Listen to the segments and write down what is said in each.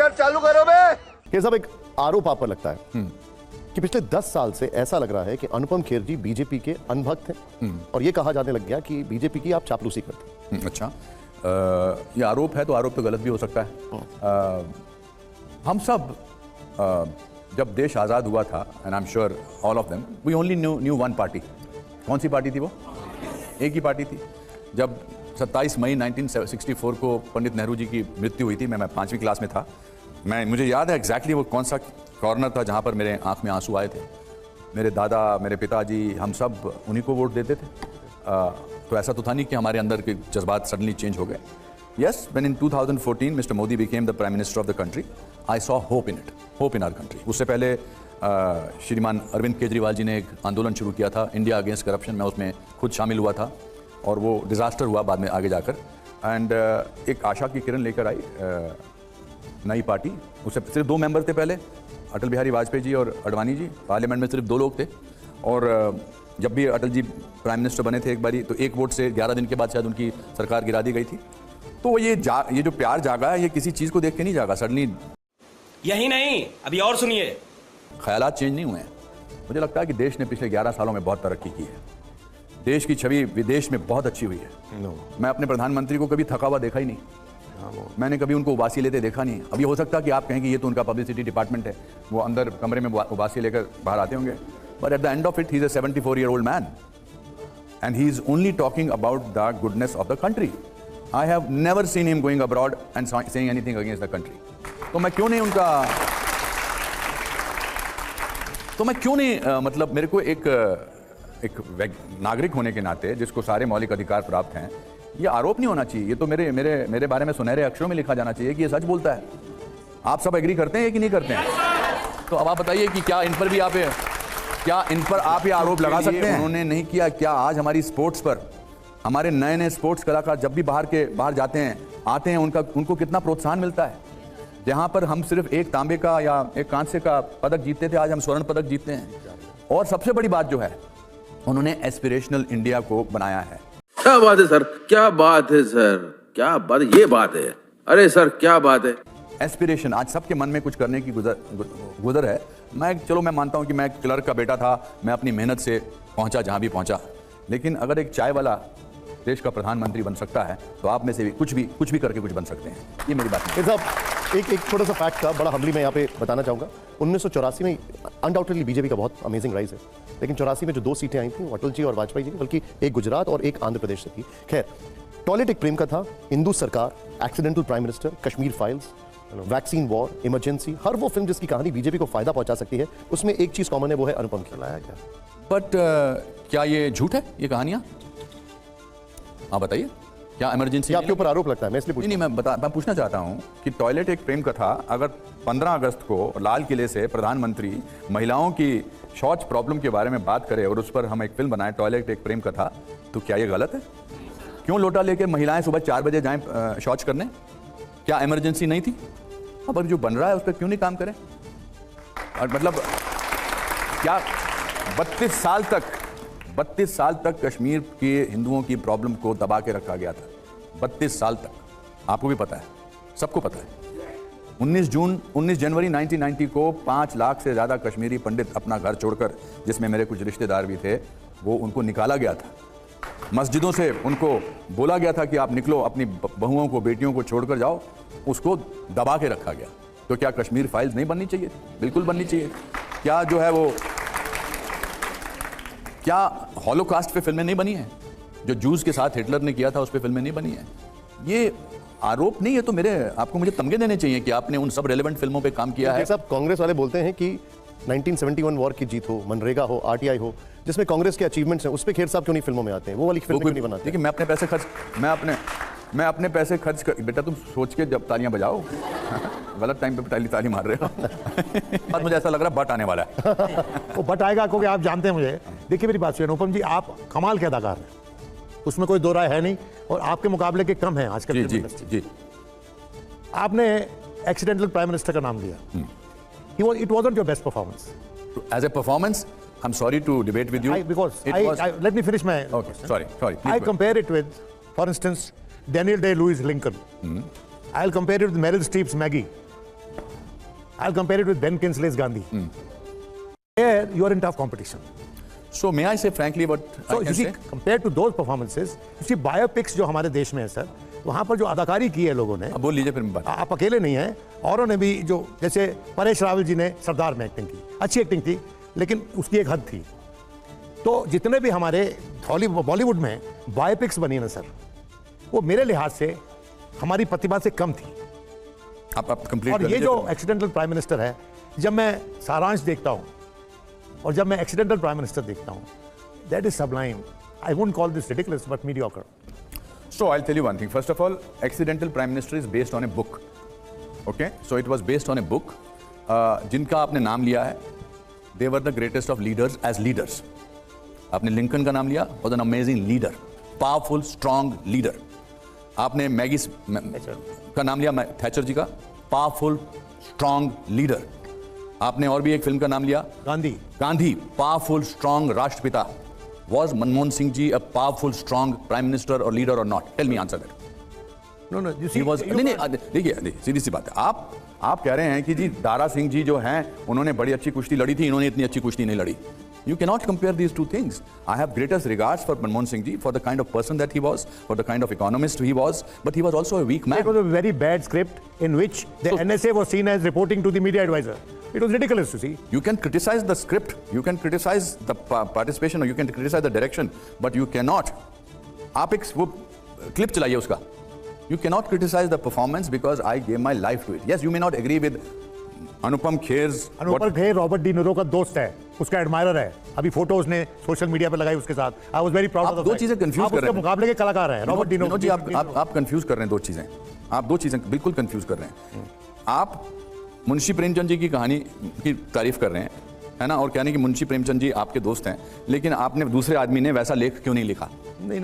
Picture चालू करो बे। ये सब एक आरोप आप पर लगता है कि पिछले 10 साल से ऐसा लग रहा है कि अनुपम खेर जी बीजेपी के अनभक्त हैं और ये कहा जाने लग गया कि बीजेपी की आप चापलूसी करते हैं। अच्छा, ये आरोप है तो आरोप तो गलत भी हो सकता है। हम सब जब देश आज़ाद हुआ था, and I am sure all of them, we only knew one party. कौन सी पार्टी थी वो? एक ही पार्टी थी। जब 27 मई 1964 को पंडित नेहरू जी की मृत्यु हुई थी, मैं 5वीं क्लास में था। मुझे याद है एग्जैक्टली वो कौन सा कॉर्नर था जहाँ पर मेरे आंख में आंसू आए थे। मेरे दादा, मेरे पिताजी, हम सब उन्हीं को वोट देते थे। तो ऐसा तो था नहीं कि हमारे अंदर के जज्बात सडनली चेंज हो गए। Yes, when in 2014 mister Modi became the prime minister of the country, I saw hope in it, hope in our country. उससे पहले श्रीमान अरविंद केजरीवाल जी ने एक आंदोलन शुरू किया था, इंडिया अगेंस्ट करप्शन। मैं उसमें खुद शामिल हुआ था और वो डिज़ास्टर हुआ बाद में आगे जाकर। एंड एक आशा की किरण लेकर आई नई पार्टी। उससे सिर्फ 2 मेंबर थे पहले, अटल बिहारी वाजपेयी जी और अडवाणी जी। पार्लियामेंट में सिर्फ 2 लोग थे। और जब भी अटल जी प्राइम मिनिस्टर बने थे एक बारी, तो 1 वोट से 11 दिन के बाद शायद उनकी सरकार गिरा दी गई थी। तो ये जो प्यार जागा है, ये किसी चीज़ को देख के नहीं जागा सडनली। यही नहीं, अभी और सुनिए। ख्यालात चेंज नहीं हुए हैं। मुझे लगता है कि देश ने पिछले 11 सालों में बहुत तरक्की की है। देश की छवि विदेश में बहुत अच्छी हुई है। मैं अपने प्रधानमंत्री को कभी थका हुआ देखा ही नहीं। मैंने कभी उनको उबासी लेते देखा नहीं। अभी हो सकता है कि आप कहें कि ये तो उनका पब्लिसिटी डिपार्टमेंट है, वो अंदर कमरे में उबासी लेकर बाहर आते होंगे। But at the end of it he is a 74-year-old man and he is only talking about the goodness of the country. I have never seen him going abroad and saying anything against the country. तो मैं क्यों नहीं मतलब मेरे को एक नागरिक होने के नाते जिसको सारे मौलिक अधिकार प्राप्त हैं, ये आरोप नहीं होना चाहिए। ये तो मेरे बारे में सुनहरे अक्षरों में लिखा जाना चाहिए कि ये सच बोलता है। आप सब एग्री करते हैं कि नहीं करते हैं? तो अब आप बताइए कि क्या इन पर आप ये आरोप लगा सकते हैं? उन्होंने नहीं किया। क्या आज हमारी स्पोर्ट्स पर हमारे नए स्पोर्ट्स कलाकार जब भी बाहर जाते हैं, आते हैं, उनको कितना प्रोत्साहन मिलता है? जहाँ पर हम सिर्फ एक तांबे का या एक कांसे का पदक जीतते थे, आज हम स्वर्ण पदक जीतते हैं। और सबसे बड़ी बात जो है, उन्होंने एस्पिरेशनल इंडिया को बनाया है। क्या बात है सर, क्या बात है सर, क्या बात है, ये बात है। अरे सर क्या बात है। एस्पिरेशन आज सबके मन में कुछ करने की गुजर है। मैं मानता हूं कि मैं क्लर्क का बेटा था, मैं अपनी मेहनत से पहुंचा जहां भी पहुंचा। लेकिन अगर एक चाय वाला देश का प्रधानमंत्री बन सकता है, तो आप में से भी कुछ भी करके कुछ बन सकते हैं। ये मेरी बात है। एक छोटा सा फैक्ट का बड़ा हम्बली मैं यहाँ पे बताना चाहूँगा। 1984 में अनडाउटेडली बीजेपी का बहुत अमेजिंग राइज है, लेकिन 84 में जो 2 सीटें आई थी वो अटल जी और वाजपेयी जी, बल्कि एक गुजरात और एक आंध्र प्रदेश से थी। खैर, टॉयलेट एक प्रेम का था, Hindu Sarkar, accidental prime minister, Kashmir files, vaccine war, emergency, हर वो फिल्म जिसकी कहानी बीजेपी को फायदा पहुंचा सकती है, उसमें एक चीज कॉमन है, वो है अनुपम खेर। लाया गया। बट क्या ये झूठ है, ये कहानियां? आप बताइए, क्या इमरजेंसी आपके ऊपर आरोप लगता है? मैं इसलिए नहीं, मैं पूछना चाहता हूं कि टॉयलेट एक प्रेम कथा अगर 15 अगस्त को लाल किले से प्रधानमंत्री महिलाओं की शौच प्रॉब्लम के बारे में बात करे और उस पर हम एक फिल्म बनाए, टॉयलेट एक प्रेम कथा, तो क्या ये गलत है? क्यों लोटा लेके महिलाएं सुबह 4 बजे जाएं शौच करने? क्या इमरजेंसी नहीं थी? अब जो बन रहा है उस पर क्यों नहीं काम करें? और मतलब क्या 32 साल तक कश्मीर के हिंदुओं की प्रॉब्लम को दबा के रखा गया था। 32 साल तक, आपको भी पता है, सबको पता है। 19 जनवरी 1990 को 5 लाख से ज़्यादा कश्मीरी पंडित अपना घर छोड़कर, जिसमें मेरे कुछ रिश्तेदार भी थे, वो उनको निकाला गया था। मस्जिदों से उनको बोला गया था कि आप निकलो, अपनी बहुओं को, बेटियों को छोड़कर जाओ। उसको दबा के रखा गया। तो क्या कश्मीर फाइल्स नहीं बननी चाहिए? बिल्कुल बननी चाहिए। क्या जो है वो, क्या हॉलोकास्ट पे फिल्में नहीं बनी हैं? जो जूस के साथ हिटलर ने किया था उस पे फिल्में नहीं बनी हैं? ये आरोप नहीं है, तो आपको मुझे तमगे देने चाहिए कि आपने उन सब रेलेवेंट फिल्मों पे काम किया है। सब कांग्रेस वाले बोलते हैं कि 1971 वॉर की जीत हो, मनरेगा हो, आरटीआई हो, जिसमें कांग्रेस के अचीवमेंट्स हैं, उस पे खेर साहब क्यों नहीं फिल्मों में आते हैं? वो वाली फिल्म क्यों नहीं बनाते? देखिए, मैं अपने पैसे खर्च कर, बेटा तुम सोच के जब तालियां बजाओ, गलत टाइम पे ताली मार रहे हो। मुझे ऐसा लग रहा है बट आने वाला है। वो बट आएगा क्योंकि आप जानते हैं मुझे। देखिए मेरी बात सुनिए अनुपम जी, आप कमाल के अदाकार हैं, उसमें कोई दो राय है नहीं, और आपके मुकाबले के कम हैं आजकल। जी। आपने एक्सीडेंटल प्राइम मिनिस्टर का नाम लिया। It wasn't your best performance. As a performance, I'm sorry to debate with you. Let me finish my question. Sorry. I compare it with, for instance, Daniel Day-Lewis Lincoln. I'll compare it with Meryl Streep's Maggie. I'll compare it with Ben Kinslay's Gandhi. There, you are in tough competition. So may I say frankly what So I you can see, say? compared to those performances, you see biopics जो हमारे देश में है sir, वहाँ पर जो अदाकारी की है लोगों ने, अब बोल लीजिए फिर मैं बात। आप अकेले नहीं हैं, औरों ने भी जो जैसे परेश रावल जी ने सरदार में एक्टिंग की, अच्छी एक्टिंग थी, लेकिन उसकी एक हद थी। तो जितने भी हमारे बॉलीवुड में बायोपिक्स बनी ना सर, वो मेरे लिहाज से हमारी प्रतिभा से कम थी। आप कंप्लीट और ये जो एक्सीडेंटल प्राइम मिनिस्टर है, जब मैं सारांश देखता हूँ और जब मैं एक्सीडेंटल प्राइम मिनिस्टर देखता हूँ, that is Sublime. I wouldn't call this ridiculous but mediocre. So I'll tell you one thing. First of all, Accidental Prime Minister is based on a book. Okay? So it was based on a book. जिनका आपने नाम लिया है, they were the greatest of leaders as leaders. आपने Lincoln का नाम लिया, was an amazing leader, powerful, strong leader. आपने मैगी का नाम लिया, थैचर जी का, powerful, strong leader. आपने और भी एक फिल्म का नाम लिया, गांधी, powerful, strong राष्ट्रपिता. Was Manmohan Singh ji a powerful, strong prime minister or leader or not? Tell me, answer that. No, you see, He was. नहीं, देखिए, सीधी सी बात है। आप कह रहे हैं कि जी दारा सिंह जी जो हैं, उन्होंने बड़ी अच्छी कुश्ती लड़ी थी, इन्होंने इतनी अच्छी कुश्ती नहीं लड़ी। You cannot compare these two things. I have greatest regards for Manmohan Singh ji, for the kind of person that he was, for the kind of economist he was, but he was also a weak man. It was a very bad script in which the NSA was seen as reporting to the media advisor. It was ridiculous to see. You can criticize the script, you can criticize the participation, or you can criticize the direction, but you cannot. आप एक वो clip चलाइए उसका. You cannot criticize the performance because I gave my life to it. Yes, you may not agree with Anupam Kher Robert De Niro का दोस्त है, उसका admirer है। अभी फोटो उसने सोशल मीडिया पे लगाई उसके साथ। I was very proud of that. दो चीजें कंफ्यूज कर रहे हैं। मुकाबले के कलाकार हैं रॉबर्ट डी नीरो जी। आप कंफ्यूज कर रहे हैं दो चीजें। आप दो चीजें बिल्कुल कंफ्यूज कर रहे हैं। आप मुंशी प्रेमचंद जी की कहानी की तारीफ कर रहे हैं, है ना, और कहने कि मुंशी प्रेमचंद जी आपके दोस्त हैं, लेकिन आपने दूसरे आदमी ने वैसा लेख क्यों नहीं लिखा? नहीं,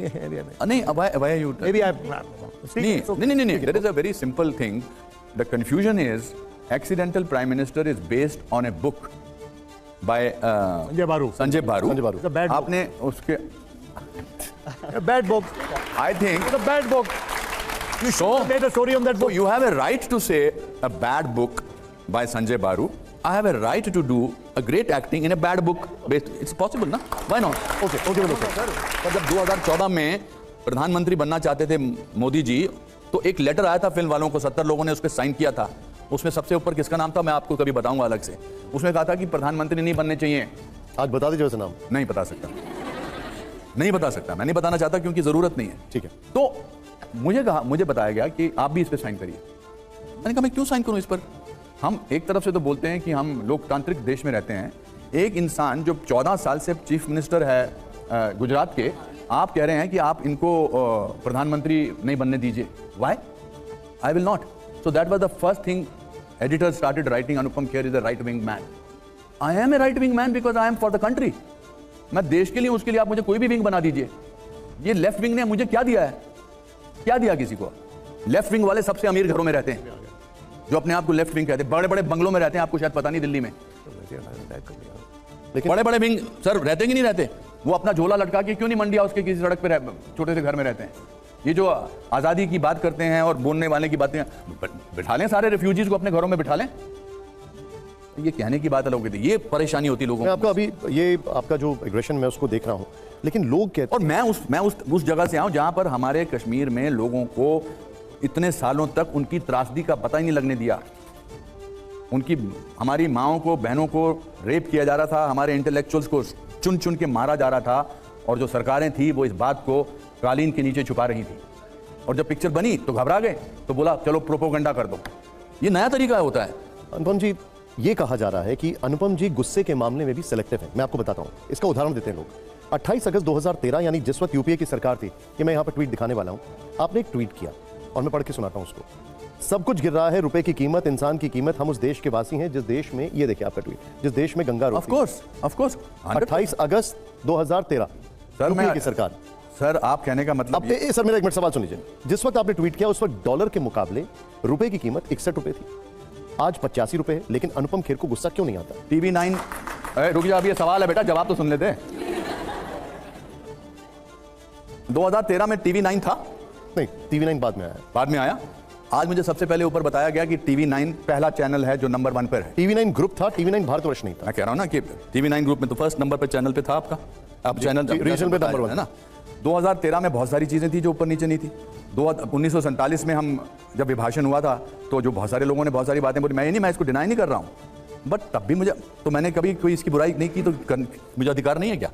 there is a very simple thing. The confusion is Accidental Prime Minister is based on a book by Sanjay Baru. आपने उसके a bad book. I think it's a bad book. You should have made a story on that book. So you have a right to say a bad book by Sanjay Baru. I have a right to do a great acting in a bad book based. It's possible, na? Why not? Okay, sir. पर जब 2014 में प्रधानमंत्री बनना चाहते थे मोदी जी, तो एक letter आया था फिल्म वालों को, 70 लोगों ने उस पर साइन किया था। उसमें सबसे ऊपर किसका नाम था मैं आपको कभी बताऊंगा अलग से। उसमें कहा था कि प्रधानमंत्री नहीं बनने चाहिए। आज बता दीजिए वैसे नाम। नहीं बता सकता, मैं नहीं बताना चाहता क्योंकि जरूरत नहीं है। ठीक है। तो मुझे बताया गया कि आप भी इस पर साइन करिए। मैंने कहा मैं क्यों साइन करूं इस पर? हम एक तरफ से तो बोलते हैं कि हम लोकतांत्रिक देश में रहते हैं। एक इंसान जो 14 साल से चीफ मिनिस्टर है गुजरात के, आप कह रहे हैं कि आप इनको प्रधानमंत्री नहीं बनने दीजिए। Why? I will not. So that was the first thing editors started writing. Anupam Kher is a right-wing man. I am a right-wing man because I am for the country. मैं देश के लिए, उसके लिए आप मुझे कोई भी विंग बना दीजिए। ये लेफ्ट विंग ने मुझे क्या दिया है? क्या दिया किसी को? लेफ्ट विंग वाले सबसे अमीर घरों में रहते हैं, जो अपने आप को लेफ्ट विंग कहते हैं। बड़े बड़े बंगलों में रहते हैं, आपको शायद पता नहीं दिल्ली में। लेकिन बड़े बड़े विंग सर रहते कि नहीं रहते? वो अपना झोला लटका के क्यों नहीं मंडिया उसके किसी सड़क पे छोटे से घर में रहते हैं। ये जो आज़ादी की बात करते हैं और बोलने वाले की बातें, बिठा लें सारे रिफ्यूजीज को अपने घरों में बिठा लें। ये कहने की बात अलग होती है, ये परेशानी होती लोगों को। मैं आपका अभी ये आपका जो एग्रेशन मैं उसको देख रहा हूँ, लेकिन लोग कहते और मैं उस जगह से आऊँ जहाँ पर हमारे कश्मीर में लोगों को इतने सालों तक उनकी त्रासदी का पता ही नहीं लगने दिया। हमारी माओं को, बहनों को रेप किया जा रहा था, हमारे इंटेलेक्चुअल्स को चुन चुन के मारा जा रहा था, और जो सरकारें थी वो इस बात को कालीन के नीचे छुपा रही थी। और जब पिक्चर बनी तो घबरा गए, तो बोला चलो प्रोपोगंडा कर दो। ये नया तरीका होता है। अनुपम जी, ये कहा जा रहा है कि अनुपम जी गुस्से के मामले में भी सिलेक्टिव हैं। मैं आपको बताता हूं, इसका उदाहरण देते हैं लोग। 28 अगस्त 2013 यानी जिस वक्त यूपीए की सरकार थी, कि मैं यहां पर ट्वीट दिखाने वाला हूं, आपने एक ट्वीट किया और मैं पढ़ के सुनाता हूं उसको। सब कुछ गिर रहा है, रुपए की कीमत, इंसान की कीमत, हम उस देश के वासी हैं जिस देश में, ये देखिए आपका ट्वीट, जिस देश में Ganga of course 28 August 2013 UPA की सरकार। सर आप कहने का मतलब सर मेरा एक मिनट सवाल सुन लीजिए। जिस वक्त आपने ट्वीट किया उस वक्त डॉलर के मुकाबले रुपए की कीमत 61 रुपए थी, आज 85 रुपए है। लेकिन अनुपम खेर को गुस्सा क्यों नहीं आता? TV9 रुक जा, अब ये सवाल है बेटा, जवाब तो सुन लेते। 2013 में TV9 था? नहीं, TV9 बाद में आया। बाद में आया। आज मुझे सबसे पहले ऊपर बताया गया कि TV9 पहला चैनल है जो नंबर 1 पर है। TV9 ग्रुप था, TV9 भारतवर्ष नहीं था। मैं कह रहा हूं ना कि TV9 ग्रुप में तो फर्स्ट नंबर पे चैनल पे था आपका, अब चैनल रीजन पे नंबर 1 है ना। 2013 में बहुत सारी चीजें थी जो ऊपर नीचे नहीं थी। 1947 में हम जब विभाजन हुआ था तो जो बहुत सारे लोगों ने बहुत सारी बातें बोली, मैं इसको डिनाई नहीं कर रहा हूं, बट तब भी मैंने कभी कोई इसकी बुराई नहीं की, तो मुझे अधिकार नहीं है क्या?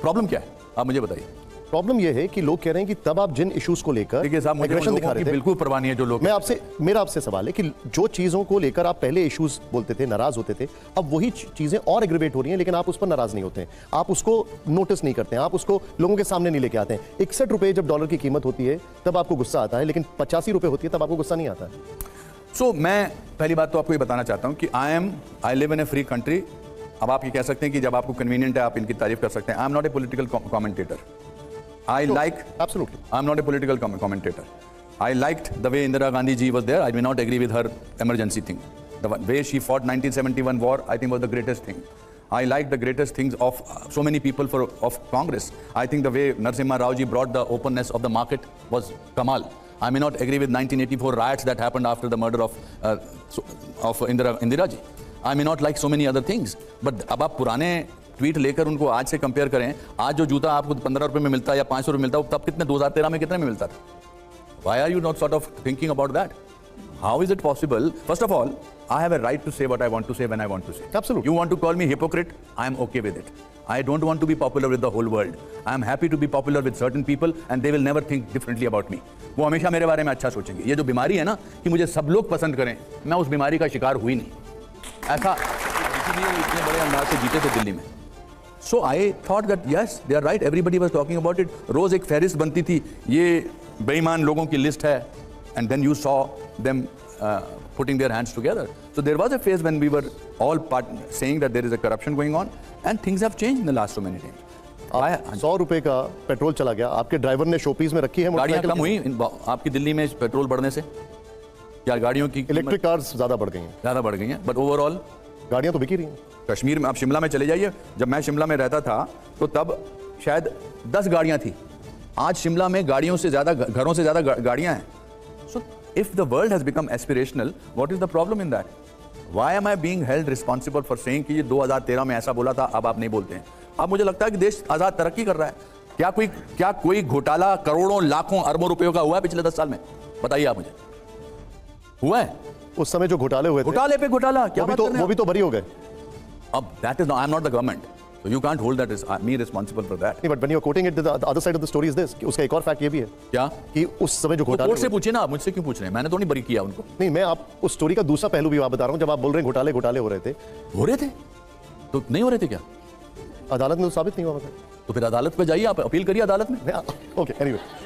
प्रॉब्लम क्या है आप मुझे बताइए। प्रॉब्लम यह है कि लोग कह रहे हैं कि तब आप जिन इश्यूज को लेकर देखिए साहब, मुझे aggression दिखा लोगों रहे की थे, बिल्कुल परवाह नहीं है जो लोग। मेरा आपसे सवाल है कि जो चीजों को लेकर आप पहले इश्यूज बोलते थे, नाराज होते थे, अब वही चीजें और एग्रीवेट हो रही हैं, लेकिन आप उस पर नाराज नहीं होते हैं, आप उसको नोटिस नहीं करते हैं, आप उसको लोगों के सामने नहीं लेके आते हैं। 61 रुपए जब डॉलर की कीमत होती है तब आपको गुस्सा आता है, लेकिन 85 रुपए होती है तब आपको गुस्सा नहीं आता है। सो मैं पहली बात तो आपको ये बताना चाहता हूं कि I live in A free country. अब आप ये कह सकते हैं कि जब आपको कन्वीनियंट है आप इनकी तारीफ कर सकते हैं। I am not a political commentator. Absolutely. I'm not a political commentator. I liked the way Indira Gandhi ji was there. I may not agree with her emergency thing. The way she fought 1971 war, I think was the greatest thing. I like the greatest things of so many people of Congress. I think the way Narasimha Rao ji brought the openness of the market was Kamal. I may not agree with 1984 riots that happened after the murder of Indira ji. I may not like so many other things. But अब आप पुराने tweet लेकर उनको आज से compare करें, आज जो जूता आपको 15 रुपए में मिलता है या 500 रुपए मिलता है, तब कितने 2013 में कितने में मिलता था? Why are you not sort of thinking about that? How is it possible? First of all, I have a right to say what I want to say when I want to say. Absolutely. You want to call me hypocrite? I am okay with it. I don't want to be popular with the whole world. I am happy to be popular with certain people and they will never think differently about me. वो हमेशा मेरे बारे में अच्छा सोचेंगे। ये जो बीमारी है ना कि मुझे सब लोग पसंद करें, मैं उस बीमारी का शिकार हुई नहीं। ऐसा इसीलिए वो इतने बड़े अंदाज से जीते थे दिल्ली में। So I thought that yes, they are right. Everybody was talking about it. रोज एक फहरिस्त बनती थी, ये बेईमान लोगों की लिस्ट है, and then you saw them putting their hands together. So there was a phase when we were all saying that there is a corruption going on, and things have changed in the last so many times. 100 रुपए का petrol चला गया, आपके driver ने showpiece में रखी है गाड़ियां कम हुई आपकी दिल्ली में पेट्रोल बढ़ने से? क्या गाड़ियों की इलेक्ट्रिक कार्स ज्यादा बढ़ गई हैं? ज्यादा बढ़ गई हैं, बट ओवरऑल गाड़ियां तो बिकी रही हैं। कश्मीर में आप शिमला में चले जाइए, जब मैं शिमला में रहता था तो तब शायद 10 गाड़ियां थी, आज शिमला में गाड़ियों से ज्यादा, घरों से ज्यादा गाड़ियां हैं। So if the world has become aspirational, what is the problem in that? Why am I being held responsible for saying कि ये 2013 में ऐसा बोला था, अब आप नहीं बोलते हैं? अब मुझे लगता है कि देश आजाद तरक्की कर रहा है। क्या कोई घोटाला करोड़ों लाखों अरबों रुपयों का हुआ है पिछले 10 साल में? बताइए आप मुझे, हुआ है? उस समय जो घोटाले हुए थे, घोटाले पे घोटाला, क्या वो भी तो बरी हो गए। अब that is not, I am not the government, so you can't hold that as me responsible for that. नहीं, but when you are quoting it, the other side of the story is this, कि उसका एक और fact ये भी है क्या कि उस समय जो घोटाले कोर्ट से पूछिए ना, आप मुझसे क्यों पूछ रहे हैं? मैंने तो नहीं बरी किया उनको। नहीं, मैं आप उस स्टोरी का दूसरा पहलू भी आप बता रहा हूं। जब आप बोल रहे हैं घोटाले हो रहे थे तो नहीं हो रहे थे क्या? अदालत में तो साबित नहीं हुआ मतलब। तो फिर अदालत पे जाइए, आप अपील करिए अदालत में। Okay, anyway